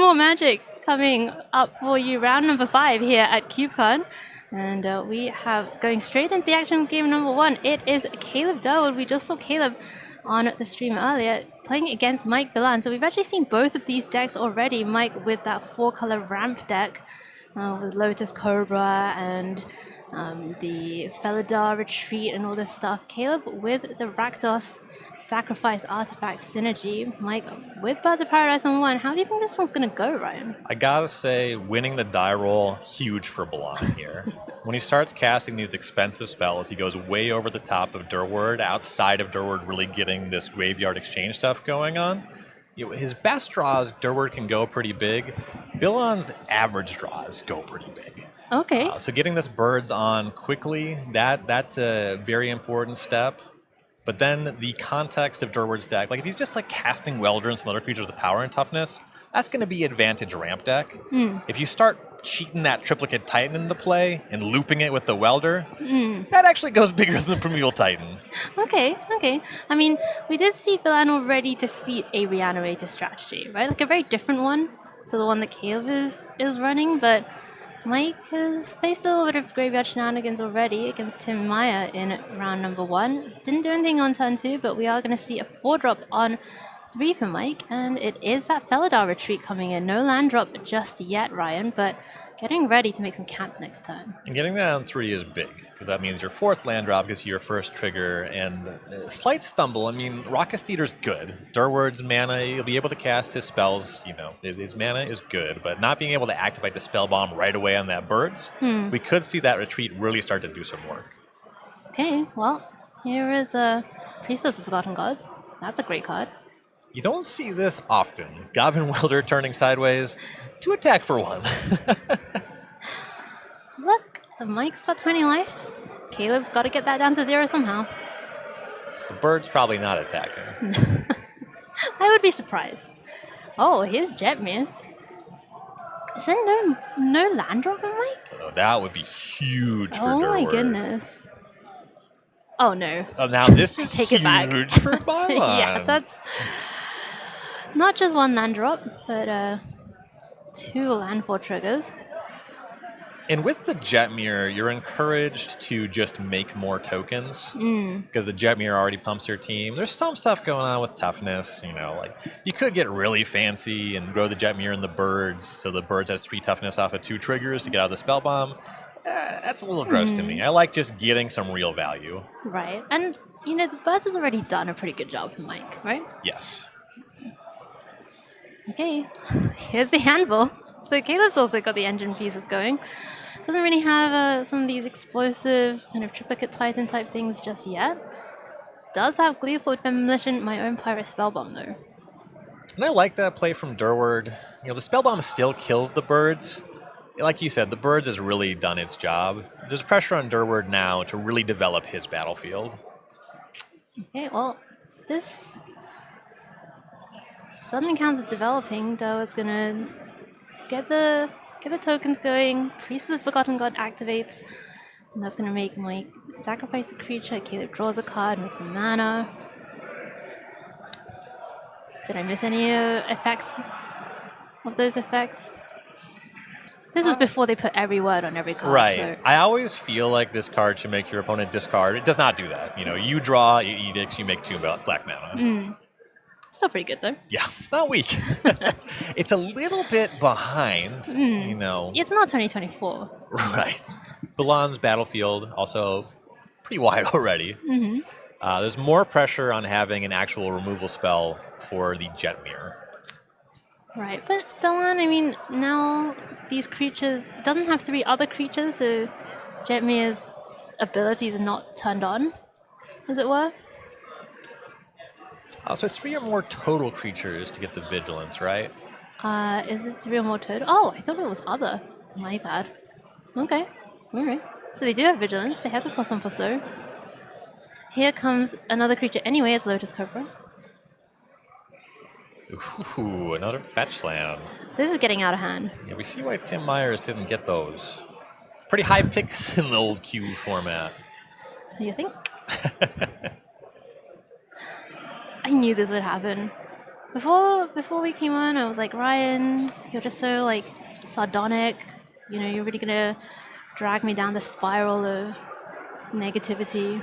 more Magic coming up for you. Round number 5 here at CubeCon. And we have going straight into the action of game number 1. It is Caleb Durwood. We just saw Caleb on the stream earlier playing against Mike Bilan. So we've actually seen both of these decks already. Mike with that 4-color ramp deck with Lotus Cobra and the Felidar Retreat and all this stuff. Caleb with the Rakdos Sacrifice Artifact synergy. Mike with Birds of Paradise on 1. How do you think this one's going to go, Ryan? I gotta say, winning the die roll, huge for Bilan here. When he starts casting these expensive spells, he goes way over the top of Durwood, outside of Durwood really getting this graveyard exchange stuff going on. His best draws, Durwood can go pretty big. Bilan's average draws go pretty big. Okay. So getting this birds on quickly, that's a very important step. But then the context of Durwood's deck, like if he's just like casting Welder and some other creatures with power and toughness, that's going to be advantage ramp deck. If you start cheating that triplicate Titan into play and looping it with the Welder, that actually goes bigger than the Primeval Titan. Okay. I mean, we did see Bilan already defeat a Reanimator strategy, right? Like a very different one to the one that Caleb is running, but Mike has faced a little bit of graveyard shenanigans already against Tim Meyer in round number 1. Didn't do anything on turn 2, but we are going to see a 4-drop on 3 for Mike, and it is that Felidar Retreat coming in. No land drop just yet, Ryan, but getting ready to make some cats next turn. And getting that on 3 is big, because that means your 4th land drop gets you your first trigger, and a slight stumble. I mean, Rocket Steeder's good. Durwood's mana, he'll be able to cast his spells, his mana is good, but not being able to activate the spell bomb right away on that birds, we could see that retreat really start to do some work. Okay, well, here is a Priestess of Forgotten Gods. That's a great card. You don't see this often. Goblin Welder turning sideways to attack for 1. Look, Mike's got 20 life. Caleb's got to get that down to 0 somehow. The bird's probably not attacking. I would be surprised. Oh, here's Jetmir. Is there no land drop on Mike? Oh, that would be huge for Durwood. Oh my goodness. Oh no. Oh, now this is Take it back. huge for Bilan. Yeah, that's not just 1 land drop, but 2 landfall triggers. And with the Jetmir, you're encouraged to just make more tokens because the Jetmir already pumps your team. There's some stuff going on with toughness, like you could get really fancy and grow the Jetmir and the birds, so the birds has 3 toughness off of 2 triggers to get out of the spell bomb. That's a little gross to me. I like just getting some real value. Right, and the birds has already done a pretty good job for Mike, right? Yes. Okay, here's the anvil. So Caleb's also got the engine pieces going. Doesn't really have some of these explosive kind of triplicate Titan type things just yet. Does have Gleeful Demolition, my own Pirate Spellbomb though. And I like that play from Durwood. The Spellbomb still kills the birds. Like you said, the birds has really done its job. There's pressure on Durwood now to really develop his battlefield. Okay, well, this suddenly counts as developing. Durwood's gonna get the tokens going. Priest of the Forgotten God activates, and that's gonna make Mike sacrifice a creature. Caleb draws a card, makes some mana. Did I miss any effects of those effects? This was before they put every word on every card. Right. So. I always feel like this card should make your opponent discard. It does not do that. You draw, you edicts, you make 2 black mana. Still pretty good though. Yeah, it's not weak. It's a little bit behind, It's not 2024. Right. Bilan's battlefield also pretty wide already. There's more pressure on having an actual removal spell for the Jetmir. Right, but Bilan, now these creatures doesn't have 3 other creatures, so Jetmir's abilities are not turned on, as it were. So it's 3 or more total creatures to get the vigilance, right? Is it 3 or more total? Oh, I thought it was other. My bad. Okay, alright. So they do have vigilance, they have the +1 for so. Here comes another creature anyway, it's Lotus Cobra. Ooh, another fetch land. This is getting out of hand. Yeah, we see why Tim Myers didn't get those. Pretty high picks in the old Q format. You think? I knew this would happen. before we came on, I was like, Ryan, you're just so like sardonic. You know, you're really gonna drag me down the spiral of negativity.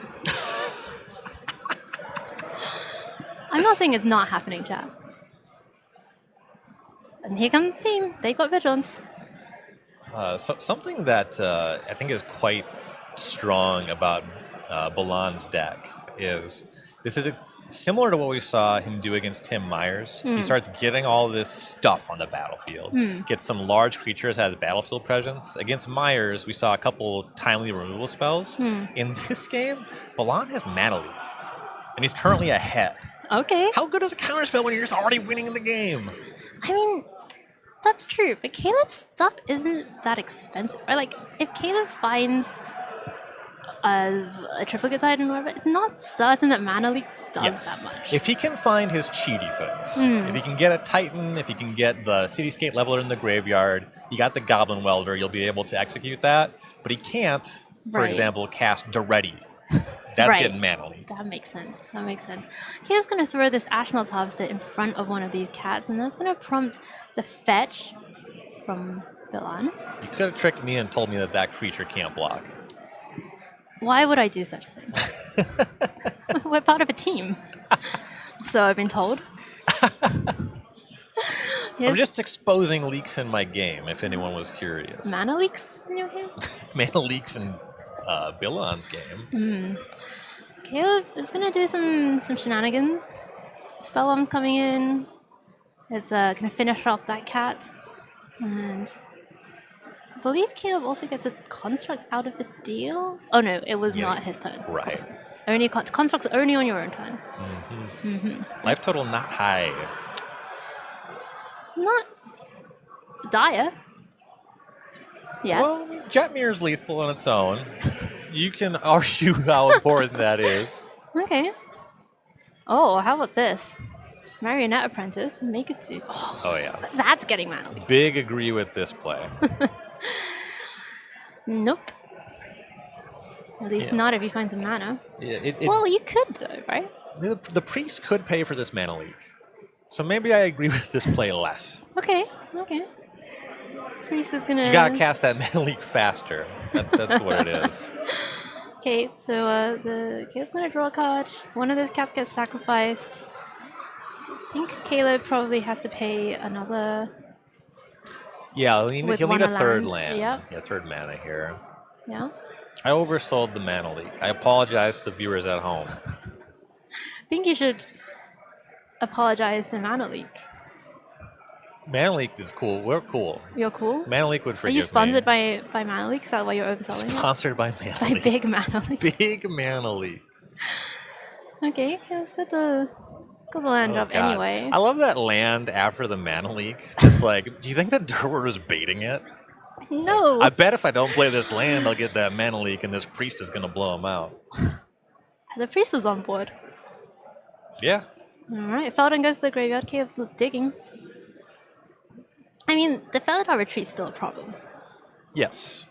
I'm not saying it's not happening, chat. And here comes the team. They got vigilance. Something that I think is quite strong about Balan's deck is this is similar to what we saw him do against Tim Myers. He starts getting all this stuff on the battlefield, gets some large creatures, has battlefield presence. Against Myers, we saw a couple timely removal spells. In this game, Balan has Mana Leak, and he's currently ahead. Okay. How good is a counterspell when you're just already winning the game? I mean, that's true, but Caleb's stuff isn't that expensive. Right? Like, if Caleb finds a triplicate Titan or whatever, it's not certain that Mana Leak does that much. If he can find his cheaty things, if he can get a Titan, if he can get the Cityscape Leveler in the graveyard, you got the Goblin Welder, you'll be able to execute that. But he can't, for example, cast Daretti. That's getting Mana Leak. That makes sense. That makes sense. Caleb's going to throw this Ashnod's Harvester in front of one of these cats, and that's going to prompt the fetch from Balan. You could have tricked me and told me that that creature can't block. Why would I do such a thing? We're part of a team. So I've been told. I'm just exposing leaks in my game, if anyone was curious. Mana Leaks in your game? Mana Leaks in Balan's game. Caleb is going to do some shenanigans. Spellbomb's coming in. It's going to finish off that cat. And I believe Caleb also gets a construct out of the deal. Oh no, it was not his turn. Right. Only constructs only on your own turn. Life total not high. Not dire. Yes. Well, Jetmir's lethal on its own. You can argue how important that is. Okay. Oh, how about this? Marionette Apprentice, make it 2. Oh yeah. That's getting Mana Leak. Big agree with this play. Nope. At least not if you find some mana. Yeah, Well, you could though, right? the priest could pay for this Mana Leak. So maybe I agree with this play less. Okay. Priest is gonna... You gotta cast that Mana Leak faster. That's what it is. Okay, so the Caleb's gonna draw a card. One of those cats gets sacrificed. I think Caleb probably has to pay another... Yeah, he'll need a third land. Yep. Yeah, third mana here. Yeah. I oversold the Mana Leak. I apologize to the viewers at home. I think you should apologize to Mana Leak. Mana Leak is cool. We're cool. You're cool? Mana Leak would forgive me. Are you sponsored by Mana Leak? Is that why you're overselling it? Sponsored by Mana By Leak. Big Mana Leak. Big Mana Leak. Okay, Caleb's got the land drop God. anyway. I love that land after the Mana Leak. Just like, do you think that Durward was baiting it? No. I bet if I don't play this land, I'll get that Mana Leak and this priest is going to blow him out. The priest is on board. Yeah. Alright, Feldon goes to the graveyard. Caleb's digging. I mean, the Feldon retreat's still a problem. Yes.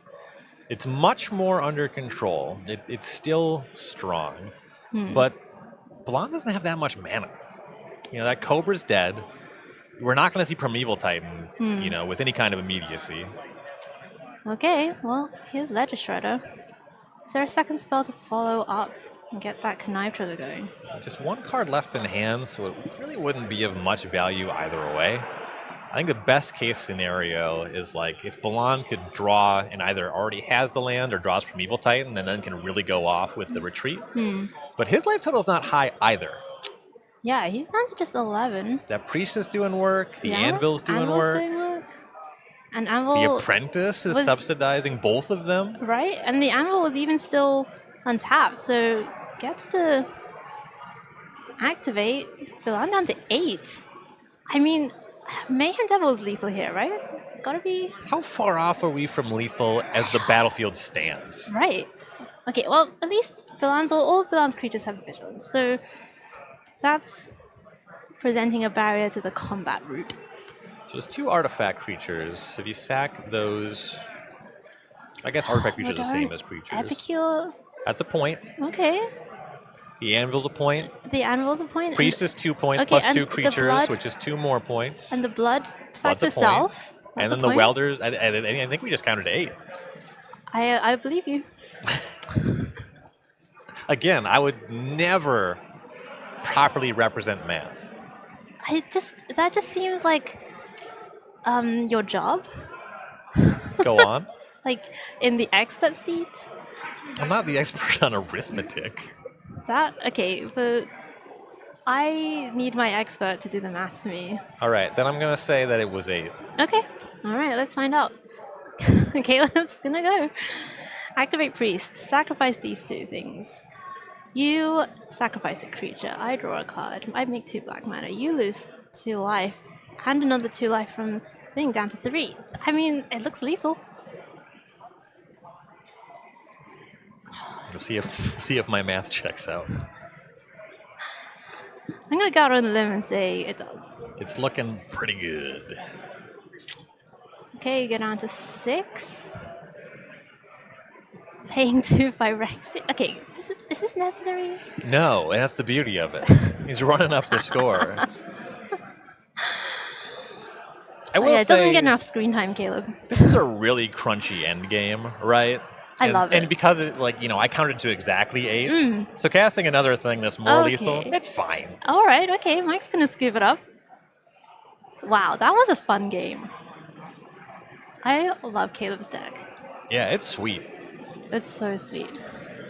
It's much more under control. It's still strong. But Balan doesn't have that much mana. You know, that Cobra's dead. We're not going to see Primeval Titan, you know, with any kind of immediacy. Okay, well, here's Ledger Shredder. Is there a second spell to follow up and get that Connive trigger going? Just one card left in hand, so it really wouldn't be of much value either way. I think the best case scenario is like if Balan could draw and either already has the land or draws Primeval Titan and then can really go off with the retreat. But his life total is not high either. Yeah, he's down to just 11. That priest is doing work. The Yeah, anvil's doing work. And Anvil... The apprentice is subsidizing both of them. Right? And the Anvil was even still untapped, so gets to activate. Balan down to 8. I mean, Mayhem Devil is lethal here, right? It's gotta be... How far off are we from lethal as the battlefield stands? Right. Okay, well, at least all of Balan's creatures have vigilance, so that's presenting a barrier to the combat route. So there's 2 artifact creatures. If you sack those... I guess artifact creatures are the same as creatures. Epicure? That's a point. Okay. The anvil's a point. The anvil's a point. Priest is 2 points Okay, plus and 2 the creatures, blood- which is 2 more points. And the blood stacks Blood's a point. itself. And That's then a the point. welders, I think we just counted 8. I believe you. Again, I would never properly represent math. That just seems like your job. Go on. Like in the expert seat. I'm not the expert on arithmetic. Okay, but I need my expert to do the maths for me. All right, then I'm going to say that it was 8. Okay. All right, let's find out. Caleb's gonna go. Activate priest. Sacrifice these 2 things. You sacrifice a creature. I draw a card. I make 2 black mana. You lose 2 life. And another 2 life from thing down to 3. I mean, it looks lethal. We'll see if my math checks out. I'm gonna go out on a limb and say it does. It's looking pretty good. Okay, you go down to 6. Paying 2 Phyrexia. Okay, is this necessary? No, and that's the beauty of it. He's running up the score. I will Yeah, it say, doesn't get enough screen time, Caleb. this is a really crunchy end game, right? I love it. And because I counted to exactly 8, so casting another thing that's more lethal, Okay. it's fine. All right, okay, Mike's gonna scoop it up. Wow, that was a fun game. I love Caleb's deck. Yeah, it's sweet. It's so sweet.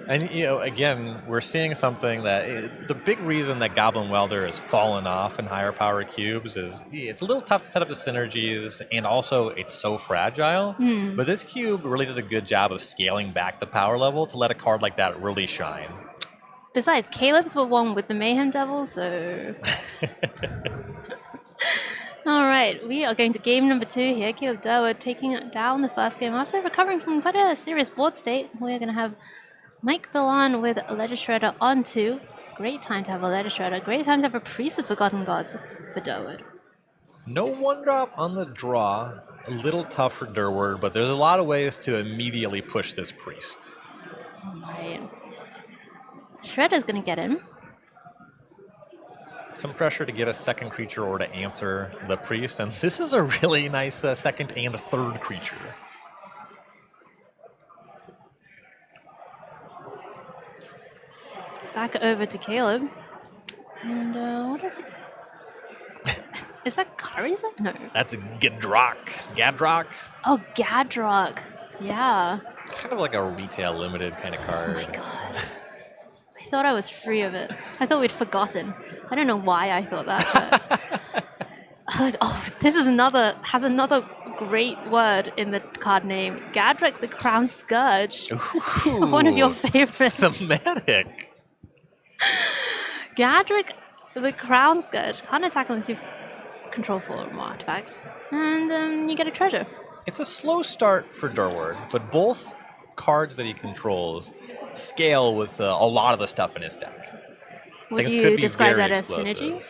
And, again, we're seeing something that the big reason that Goblin Welder has fallen off in higher power cubes is it's a little tough to set up the synergies, and also it's so fragile. But this cube really does a good job of scaling back the power level to let a card like that really shine. Besides, Caleb's the one with the Mayhem Devil, so... All right, we are going to game number 2 here. Caleb Durwood taking down the first game after recovering from quite a serious board state. We're going to have Mike Billan with a Ledger Shredder on 2. Great time to have a Ledger Shredder. Great time to have a Priest of Forgotten Gods for Durwood. No 1-drop on the draw. A little tough for Durwood, but there's a lot of ways to immediately push this Priest. All right. Shredder's going to get in. Some pressure to get a second creature or to answer the Priest, and this is a really nice second and third creature. Back over to Caleb. And what is it? Is that Kariza? No. That's a Gadrock. Oh, Gadrock. Yeah. Kind of like a retail limited kind of card. Oh my god. I thought I was free of it. I thought we'd forgotten. I don't know why I thought that. But this is has another great word in the card name. Gadrock the Crown Scourge. Ooh, One of your favorites. thematic. Gadrock the Crown Scourge. Can't attack unless you control 4 more artifacts. And you get a treasure. It's a slow start for Durwood, but both cards that he controls scale with a lot of the stuff in his deck. Would Things you could be describe very that as explosive. synergy?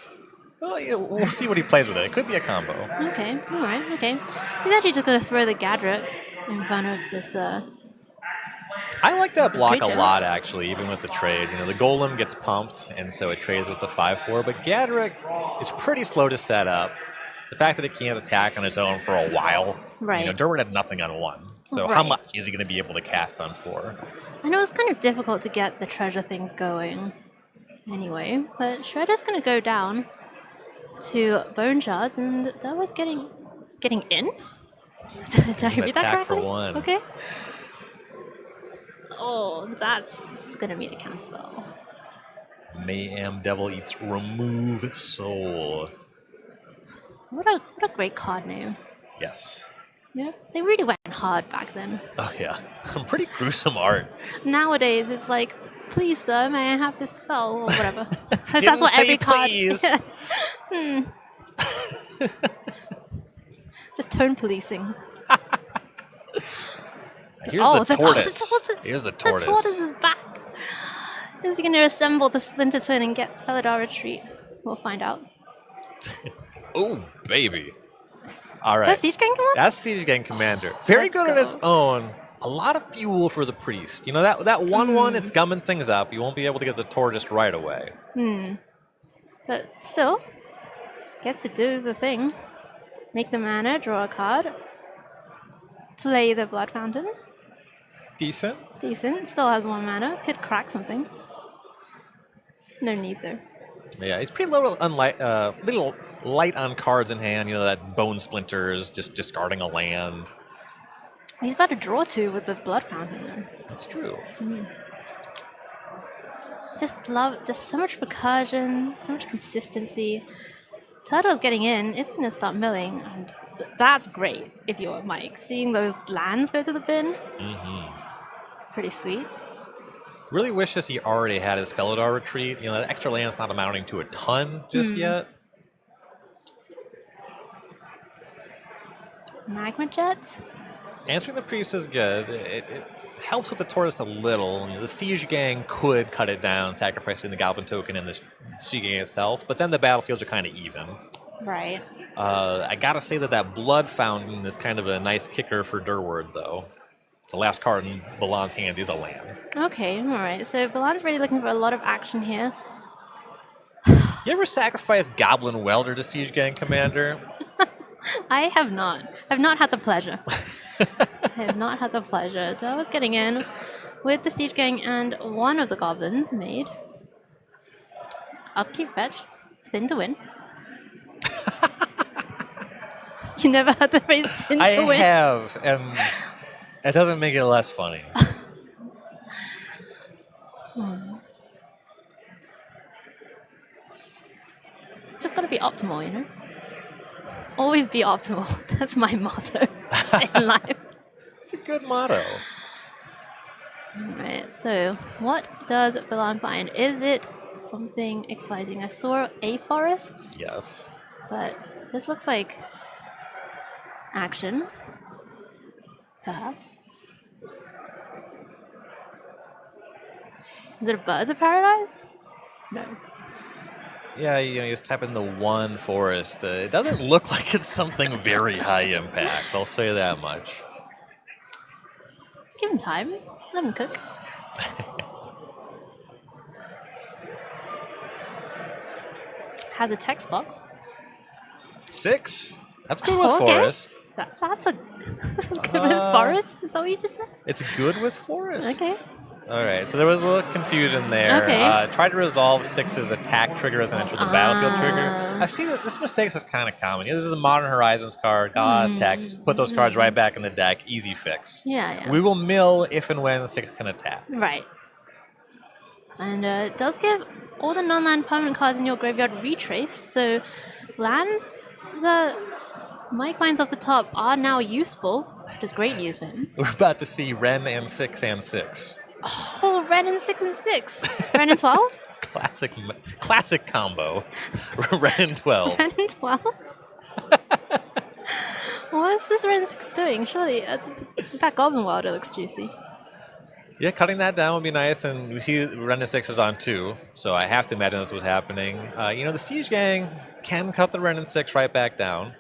Well, we'll see what he plays with it. It could be a combo. Okay, alright, okay. He's actually just going to throw the Gadrock in front of this... I like that block a creature. lot, actually, even with the trade. The Golem gets pumped, and so it trades with the 5/4, but Gadrock is pretty slow to set up. The fact that it can't attack on its own for a while. Right. Durwood had nothing on 1, so how Right. much is he going to be able to cast on 4? I know it's kind of difficult to get the treasure thing going anyway, but Shredder's going to go down to Bone Shards, and that was getting in? Did I read that attack for correctly? 1. Okay. Oh, that's going to mean a counterspell. Mayhem Devil Eats Remove Soul. What a great card name. Yes. Yeah, they really went hard back then. Oh, yeah. Some pretty gruesome art. Nowadays, it's like, please, sir, may I have this spell or whatever. Didn't That's what say every card. please. Just tone policing. Here's the tortoise. Here's the tortoise. The tortoise is back. Is he going to assemble the Splinter Twin and get Felidar Retreat? We'll find out. Oh, baby. All right. Is that Siege Gang Commander? That's Siege Gang Commander. Very Let's good on go. its own. a lot of fuel for the priest. You know, that 1/1, it's gumming things up. You won't be able to get the tortoise right away. But still, gets to do the thing. Make the mana, draw a card. Play the Blood Fountain. Decent. Decent. Still has 1 mana. Could crack something. No need though. Yeah, he's pretty little light on cards in hand. You know, that Bone Splinters, just discarding a land. He's about to draw 2 with the Blood Fountain though. That's true. Just love, there's so much recursion, so much consistency. Turtle's getting in, it's going to start milling, and that's great if you're Mike. Seeing those lands go to the bin, pretty sweet. Really wishes he already had his Felidar retreat. You know, that extra land's not amounting to a ton just yet. Magma Jet? Answering the priest is good. It helps with the tortoise a little. You know, the siege gang could cut it down, sacrificing the goblin token and the siege gang itself, but then the battlefields are kind of even. Right. I gotta say that Blood Fountain is kind of a nice kicker for Durward, though. The last card in Balan's hand is a land. Okay, alright. So Balan's really looking for a lot of action here. You ever sacrifice Goblin Welder to Siege Gang Commander? I have not. I've not had the pleasure. I have not had the pleasure. So I was getting in with the Siege Gang and one of the goblins made. Upkeep fetch. Thin to win. You never had the phrase thin to win? I have, and it doesn't make it less funny. Just gotta be optimal, you know? Always be optimal. That's my motto in life. It's a good motto. Alright, so what does Balan find? Is it something exciting? I saw a forest, Yes. but this looks like action. Perhaps. Is it a Birds of Paradise? No. Yeah, you know, you just type in the one forest. It doesn't look like it's something very high impact. I'll say that much. Give him time. Let him cook. Has a text box. 6. That's good with Okay. forest. That's good with forest? Is that what you just said? It's good with forest. Okay. All right, so there was a little confusion there. Okay. Try to resolve 6's attack trigger as an enter the battlefield trigger. I see that this mistake is kind of common. This is a Modern Horizons card. Text. Put those cards right back in the deck. Easy fix. Yeah. We will mill if and when 6 can attack. Right. And it does give all the non-land permanent cards in your graveyard retrace. So lands that Mike finds off the top are now useful, which is great news for him. We're about to see Ren and 6 and 6. Oh, Ren and 6 and 6. Ren and 12? Classic combo. Ren and 12. Ren and 12? What's this Ren 6 doing? Surely, that Goblin Welder looks juicy. Yeah, cutting that down would be nice, and we see Ren and 6 is on 2, so I have to imagine this was happening. You know, the Siege Gang can cut the Ren and 6 right back down.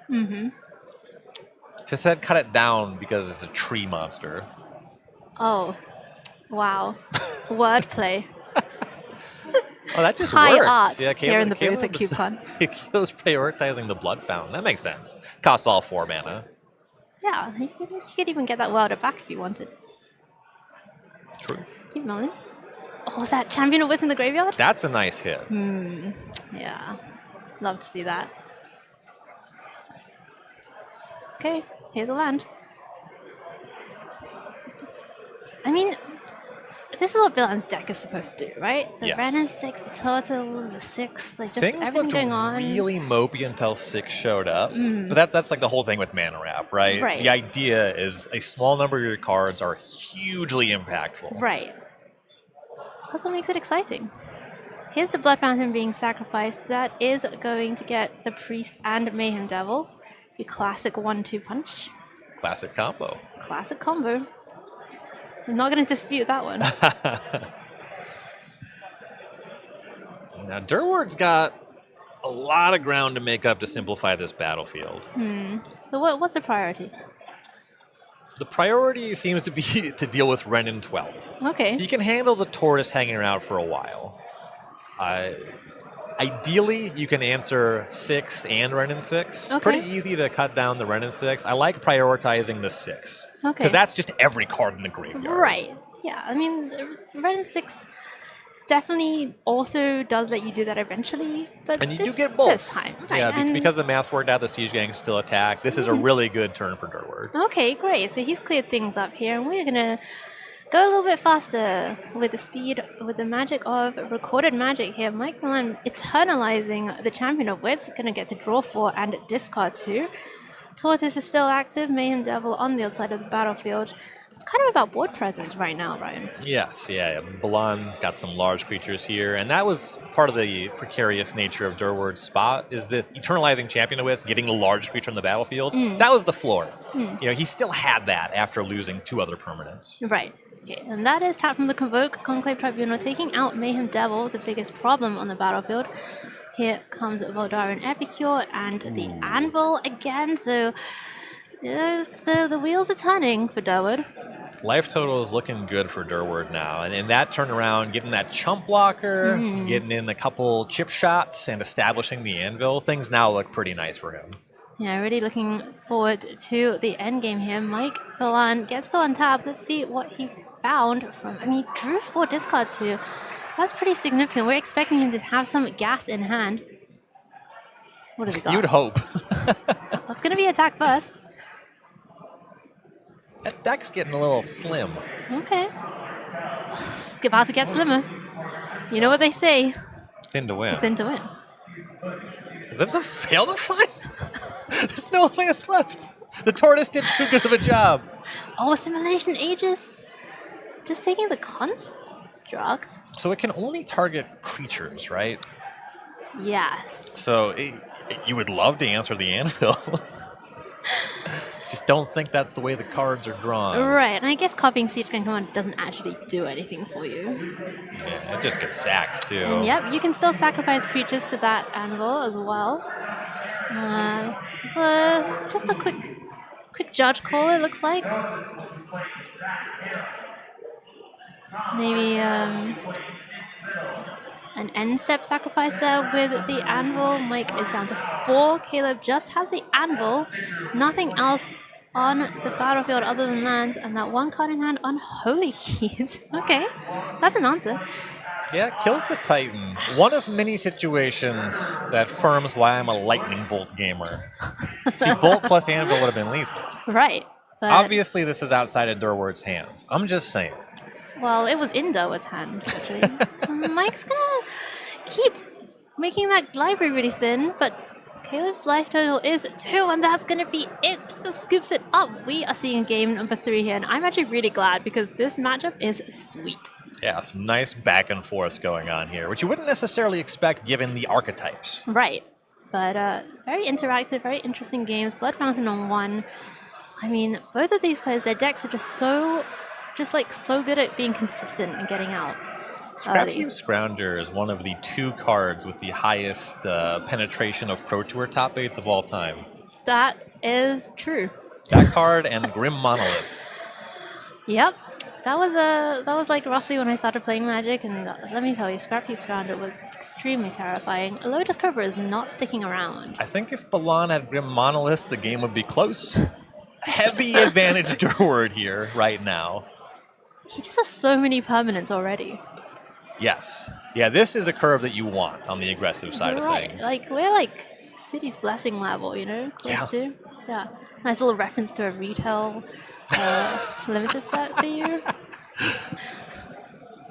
She said cut it down because it's a tree monster. Oh, wow. Wordplay. Oh, that just High works. art Yeah, here in the booth at CubeCon. Caleb's prioritizing the Blood Fountain. That makes sense. Cost all 4 mana. Yeah, you could even get that Welder back if you wanted. True. Keep milling. Oh, was that Champion of Wits in the graveyard? That's a nice hit. Yeah. Love to see that. Okay, here's a land. I mean, this is what Villain's deck is supposed to do, right? The Yes. Ren and 6, the Turtle, the 6, like just Things everything looked going on. really mopey until 6 showed up. But that's like the whole thing with Mana Wrap, right? Right. The idea is a small number of your cards are hugely impactful. Right. That's what makes it exciting. Here's the Blood Fountain being sacrificed. That is going to get the Priest and Mayhem Devil. Your classic 1-2 punch. Classic combo. Classic combo. I'm not going to dispute that one. Now, Durward's got a lot of ground to make up to simplify this battlefield. So what's the priority? The priority seems to be to deal with Renin 12. Okay. You can handle the tortoise hanging around for a while. Ideally, you can answer 6 and Renin 6. Okay. Pretty easy to cut down the Renin 6. I like prioritizing the 6. Okay. Because that's just every card in the graveyard. Right. Yeah, I mean, Red and 6 definitely also does let you do that eventually, but And you this, do get both. this time. Right. Yeah, and because the math's worked out, the Siege Gang still attack. This is a really good turn for Durward. Okay, great. So he's cleared things up here, and we're going to go a little bit faster with the speed, with the magic of recorded magic here. Mike Milan eternalizing the Champion of Wits, going to get to draw 4 and discard 2. Tortoise is still active, Mayhem Devil on the other side of the battlefield. It's kind of about board presence right now, Ryan. Yes, yeah. Balan's got some large creatures here, and that was part of the precarious nature of Durward's spot, is this eternalizing Champion of Wits, getting the large creature on the battlefield. That was the floor. You know, he still had that after losing 2 other permanents. Right. Okay, and that is tap from the Convoke Conclave Tribunal, taking out Mayhem Devil, the biggest problem on the battlefield. Here comes Voldaren Epicure and the Anvil again, so it's the wheels are turning for Durward. Life total is looking good for Durward now, and in that turnaround, getting that chump blocker, getting in a couple chip shots, and establishing the Anvil, things now look pretty nice for him. Yeah, really looking forward to the end game here. Mike Milan gets to untap. Let's see what he found from. I mean, he drew 4 discard 2. That's pretty significant. We're expecting him to have some gas in hand. What has he got? You'd hope. It's going to be attack first. That deck's getting a little slim. Okay. It's about to get slimmer. You know what they say. Thin to win. Thin to win. Is this a fail to find? There's no lands left. The tortoise did too good of a job. Oh, Assimilation Aegis. Just taking the construct. So it can only target creatures, right? Yes. So you would love to answer the Anvil. Just don't think that's the way the cards are drawn. Right, and I guess copying Siege Gang Command doesn't actually do anything for you. Yeah, it just gets sacked too. And yep, you can still sacrifice creatures to that Anvil as well. It's just a quick judge call, it looks like. Maybe an end step sacrifice there with the Anvil. Mike is down to 4. Caleb just has the Anvil. Nothing else on the battlefield other than lands, and that 1 card in hand on Holy Keys. Okay, that's an answer. Yeah, kills the Titan. One of many situations that affirms why I'm a lightning bolt gamer. See, bolt plus Anvil would have been lethal. Right. But, obviously, this is outside of Durward's hands. I'm just saying. Well, it was in Durward's hand, actually. Mike's gonna keep making that library really thin, but Caleb's life total is 2, and that's gonna be it. Caleb scoops it up. We are seeing game number 3 here, and I'm actually really glad because this matchup is sweet. Yeah, some nice back and forth going on here, which you wouldn't necessarily expect given the archetypes. Right. But very interactive, very interesting games. Blood Fountain on 1. I mean, both of these players, their decks are just so good at being consistent and getting out. Scrapheap Scrounger is one of the 2 cards with the highest penetration of Pro Tour top 8s of all time. That is true. That card and Grim Monolith. Yep. That was like roughly when I started playing Magic, and let me tell you, Scrapheap Scrounger was extremely terrifying. Lotus Cobra is not sticking around. I think if Balan had Grim Monolith, the game would be close. Heavy advantage Durward here right now. He just has so many permanents already. Yes. Yeah, this is a curve that you want on the aggressive side of things. Like, we're like City's Blessing level, you know? Close to. Yeah. Nice little reference to a retail limited set for you.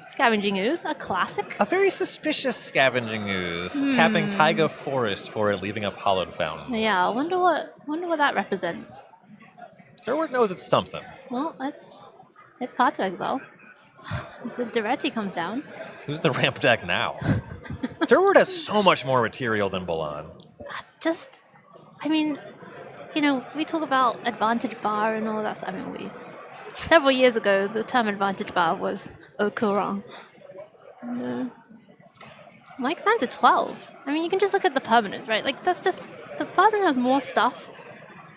Scavenging Ooze, a classic. A very suspicious Scavenging Ooze, tapping Taiga Forest for it, leaving up Hollowed Fountain. Yeah, I wonder what that represents. Durward knows it's something. Well, it's Path to Exile. The Duretti comes down. Who's the ramp deck now? Durward has so much more material than Balan. That's just, I mean, you know, we talk about Advantage Bar and all that stuff. I mean, several years ago, the term Advantage Bar was au courant. Mike's down to 12. I mean, you can just look at the permanents, right? Like, that's just, the person has more stuff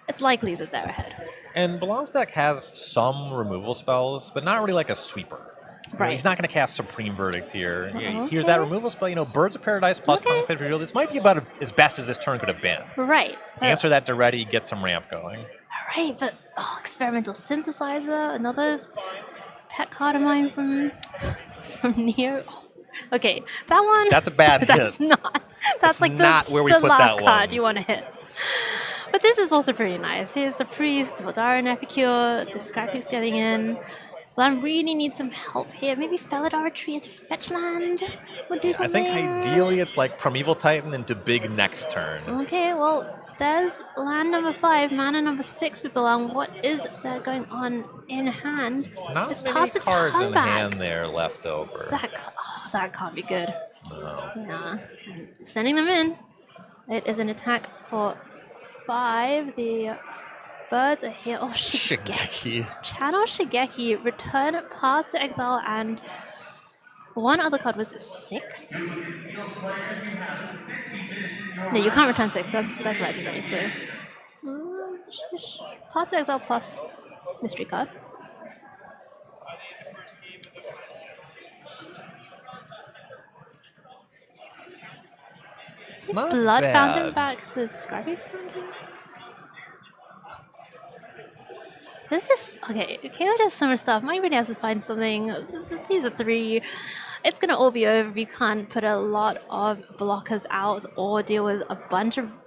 it's likely that they're ahead. And Balan's deck has some removal spells, but not really like a sweeper. Right. He's not going to cast Supreme Verdict here. Okay. Here's that removal spell. Birds of Paradise plus Okay. Contemplative Reveal. This might be about as best as this turn could have been. Right. Answer that to ready, get some ramp going. Alright, but Experimental Synthesizer, another pet card of mine from Neo. Okay, that one. That's a bad hit. That's not. That's like not where we the put last that card one. you want to hit. But this is also pretty nice. Here's the Priest, Voldaren Epicure, the Scrappy's getting in. Balan really needs some help here. Maybe Felidar Tree to fetch land would do I something. think ideally it's like Primeval Titan into big next turn. Okay, well, there's land number 5, mana number 6 for Balan. What is there going on in hand? Not It's many past the cards in turn back. hand there left over. That can't be good. No. Yeah. And sending them in. It is an attack for 5. The birds are here. Oh, Shigeki. Shigeki. Channel Shigeki, return Path to Exile, and one other card was 6. No, you can't return 6. That's legendary. So, Path to Exile plus mystery card. It's not Blood bad. Fountain back the Scrappy's Fountain. This is okay. Caleb does so much stuff. Mike really has to find something. These are 3. It's gonna all be over if you can't put a lot of blockers out or deal with a bunch of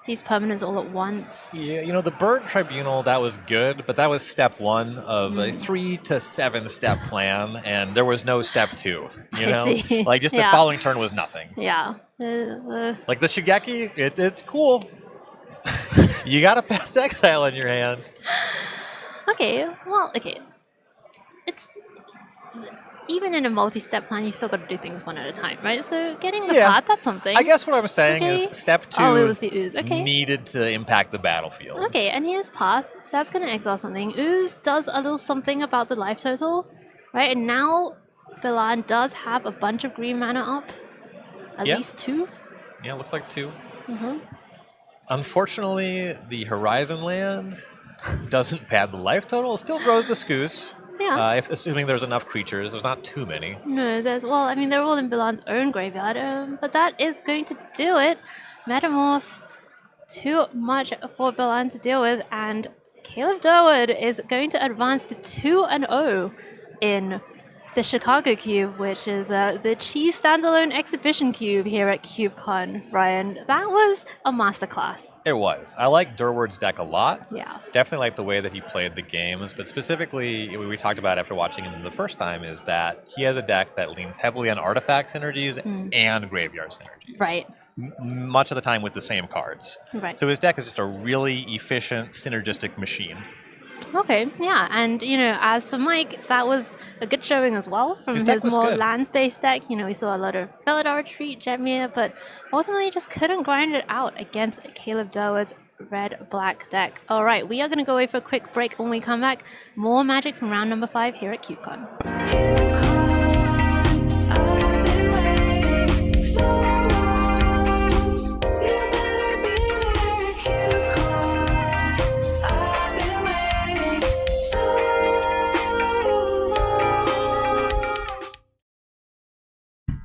these permanents all at once. Yeah, the Bird Tribunal, that was good, but that was step 1 of a 3 to 7 step plan, and there was no step 2. I see. Like just the Yeah. following turn was nothing. Yeah. Like the Shigeki, it's cool. You got a Path to Exile in your hand. Okay. Well, okay. It's even in a multi-step plan, you still got to do things one at a time, right? So getting the path, that's something. I guess what I'm saying Okay. is step 2 Oh, it was the ooze. Okay. needed to impact the battlefield. Okay, and here's Path. That's going to exile something. Ooze does a little something about the life total, right? And now Balan does have a bunch of green mana up. At Yeah. least 2. Yeah, looks like 2. Mm-hmm. Unfortunately, the Horizon land doesn't pad the life total. It still grows the Scoos. Yeah. Assuming there's enough creatures. There's not too many. No, they're all in Balan's own graveyard, but that is going to do it. Metamorph, too much for Balan to deal with, and Caleb Durwood is going to advance to 2-0 in the Chicago Cube, which is the Cheese Standalone Exhibition Cube here at CubeCon. Ryan, that was a masterclass. It was. I like Durwood's deck a lot. Yeah. Definitely like the way that he played the games, but specifically, what we talked about after watching him the first time is that he has a deck that leans heavily on artifact synergies and graveyard synergies. Right. Much of the time with the same cards. Right. So his deck is just a really efficient, synergistic machine. Okay, yeah, and as for Mike, that was a good showing as well from His deck his was more good. lands-based deck. We saw a lot of Felidar Retreat, Jetmir, but ultimately just couldn't grind it out against Caleb Durwood's red-black deck. All right, we are going to go away for a quick break. When we come back, more Magic from round number 5 here at CubeCon.